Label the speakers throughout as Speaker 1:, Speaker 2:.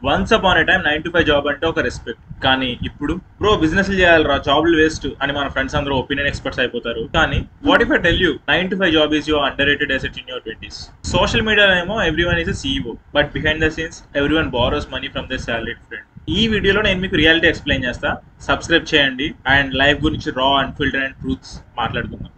Speaker 1: Once upon A time 9 to 5 job అంటే ఒక respect. కానీ ఇప్పుడు బ్రో బిజినెస్లు చేయాలరా, జాబ్లు వేస్ట్ అని మన ఫ్రెండ్స్ అందరూ ఒపీనియన్ ఎక్స్పర్ట్స్ అయిపోతారు. కానీ what if I tell you 9 to 5 job is your under rated asset in your 20s. Social మీడియాలో ఏమో everyone is a CEO, but behind the scenes everyone borrows money from the salaried friend. ఈ వీడియోలో నేను మీకు reality explain చేస్తా. Subscribe చేయండి and life గురించి రా అన్ఫిల్టర్డ్ అండ్ ట్రూత్స్ మాట్లాడుకుందాం.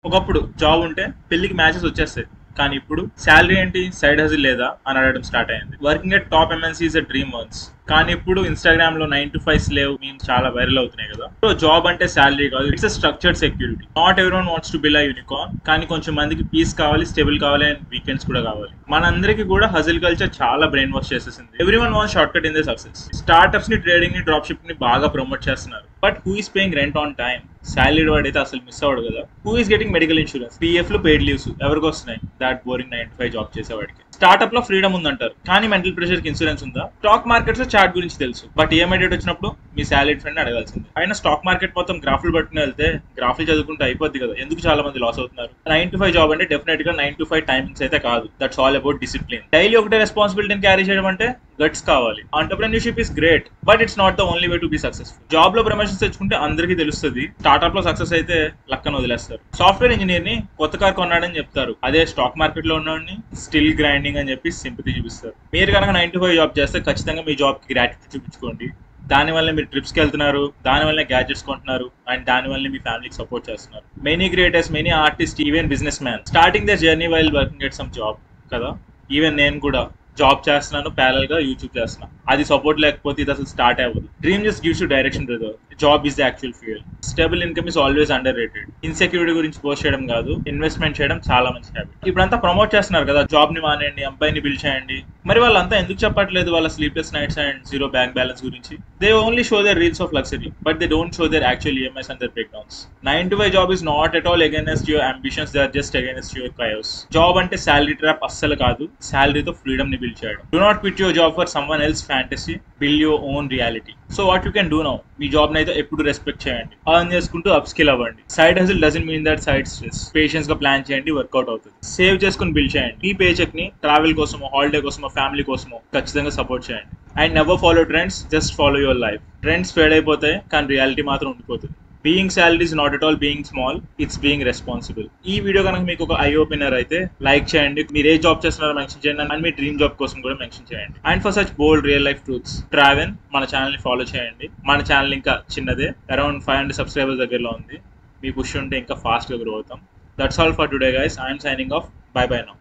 Speaker 1: ఒకప్పుడు జాబ్ ఉంటే పెళ్లికి మ్యాచెస్ వచ్చేస్తాయి, కానీ ఇప్పుడు శాలరీ ఏంటి, సైడ్ హజిల్ లేదా అని అడగడం స్టార్ట్ అయింది. Working at top MNC is a dream once, కానీ ఇప్పుడు ఇన్స్టాగ్రామ్ లో 9 to 5 స్లేవ్ మీమ్స్ చాలా వైరల్ అవుతున్నాయి కదా. సో జాబ్ అంటే శాలరీ కాదు, it's a structured security. Not everyone wants to bill a unicorn, కానీ కొంచెం మందికి పీస్ కావాలి, స్టేబుల్ కావాలి అండ్ వీకెండ్స్ కూడా కావాలి. మనందరికీ కూడా హజిల్ కల్చర్ చాలా బ్రెయిన్ వాష్ చేసేసింది. Everyone wants short cut in the success. Startups ని, ట్రేడింగ్ ని, డ్రాప్ షిప్ ని బాగా ప్రమోట్ చేస్తున్నారు. But who is paying rent on time? Salary వాడైతే అసలు మిస్ అవ్వడు కదా. Who is getting medical insurance, PF లు, పెయిడ్ లీవ్స్ ఎవరికి వస్తున్నాయి? దాట్ బోరింగ్ 9 to 5 జాబ్ చేసేవాడికి. స్టార్ట్అప్ లో ఫ్రీడమ్ ఉందంటారు, కానీ మెంటల్ ప్రెషర్ కి ఇన్సూరెన్స్ ఉందా? స్టాక్ మార్కెట్స్ లో చార్ట్ గురించి తెలుసు, బట్ ఈఎంఐ డేట్ వచ్చినప్పుడు మీ శాలరీ ఫ్రెండ్ అడగాల్సింది. అయినా స్టాక్ మార్కెట్ మొత్తం గ్రాఫ్లు పట్టుకుని వెళ్తే గ్రాఫ్లు చదువుకుంటే అయిపోద్ది కదా, ఎందుకు చాలా మంది లాస్ అవుతున్నారు? 9 to 5 జాబ్ అంటే డెఫినెట్ గా 9 to 5 టైమింగ్స్ అయితే కాదు. That's all about discipline. Daily ఒకటే రెస్పాన్సిబిలిటీని క్యారీ చేయడం అంటే గట్స్ కావాలి. Entrepreneurship is great, but it's not the only way to be successful. Job లో ప్రమోషన్స్ తెచ్చుకుంటే అందరికీ తెలుస్తుంది, స్టార్ట్అప్ లో సక్సెస్ అయితే లక్కన వదిలేస్తారు. సాఫ్ట్వేర్ ఇంజనీర్ ని కొత్త కార్ కొన్నాడని చెప్తారు, అదే స్టాక్ మార్కెట్ లో ఉన్నవాడిని స్టిల్ గ్రైండింగ్ అని చెప్పి సింపతి చూపిస్తారు. మీరు కనుక 9 to 5 జాబ్ చేస్తే ఖచ్చితంగా మీ జాబ్ కి గ్రాటిట్యూడ్ చూపించుకోండి. దానివల్ల మీరు ట్రిప్స్కి వెళ్తున్నారు, దానివల్ల గ్యాడ్జెట్స్ కొంటున్నారు అండ్ దానివల్ల మీ ఫ్యామిలీకి సపోర్ట్ చేస్తున్నారు. Many creators, many artist, even business man starting the journey while working at some job కదా. ఈవెన్ నేను కూడా జాబ్ చేస్తున్నాను, ప్యారల్ గా యూట్యూబ్ చేస్తున్నాను. అది సపోర్ట్ లేకపోతే ఇది అసలు స్టార్ట్ అవ్వదు. Dream just gives you direction brother. Job is the actual fuel. Stable income is always under rated. Insecurity గురించి పోస్ట్ చేయడం కాదు, ఇన్వెస్ట్మెంట్ చేయడం చాలా మంచి హ్యాబిట్. ఇప్పుడంతా ప్రమోట్ చేస్తున్నారు కదా, జాబ్ ని మానేయండి, అబ్బాయిని బిల్డ్ చేయండి. మరి వాళ్ళంతా ఎందుకు చెప్పట్లేదు వాళ్ళ sleepless nights and zero bank balance గురించి? They only show their reels of luxury, but they don't show their actual EMIs and their breakdowns. 9 to 5 job is not at all against your ambitions, they are just against your chaos. Job అంటే salary trap అస్సలు కాదు, సాలరీతో freedom ని build చేయడం. Do not quit your job for someone else fantasy, build your own reality. So what you can do now, me job ని అయితే ఎప్పుడు respect చేయండి, earn చేసుకుంటూ అప్ స్కిల్ అవ్వండి. Side హజిల్ doesn't mean that side stress. Patience గా plan చేయండి, work out అవుతుంది. Save చేసుకుని బిల్డ్ చేయండి. మీ పే చెక్ ని ట్రావెల్ కోసమో, హాలిడే కోసమో, ఫ్యామిలీ కోసమో ఖచ్చితంగా సపోర్ట్ చేయండి. And never follow trends, just follow your life. Trends fade అయిపోతాయి, కానీ రియాలిటీ మాత్రం ఉండిపోతుంది. Being salary is not at all being small, it's being responsible. ఈ వీడియో కనుక మీకు ఒక ఐ ఓపెనర్ అయితే లైక్ చేయండి, మీరు ఏ జాబ్ చేస్తున్నారో మెన్షన్ చేయండి అండ్ మీ డ్రీమ్ జాబ్ కోసం కూడా మెన్షన్ చేయండి. And for such bold real life truths, travel మన ఛానల్ ని ఫాలో చేయండి. మన ఛానల్ ఇంకా చిన్నదే, అరౌండ్ 500 సబ్స్క్రైబర్స్ దగ్గరలో ఉంది. మీ పుష్ ఉంటే ఇంకా ఫాస్ట్ గా గ్రో అవుతాం. That's all for today guys. I'm signing off. By by now.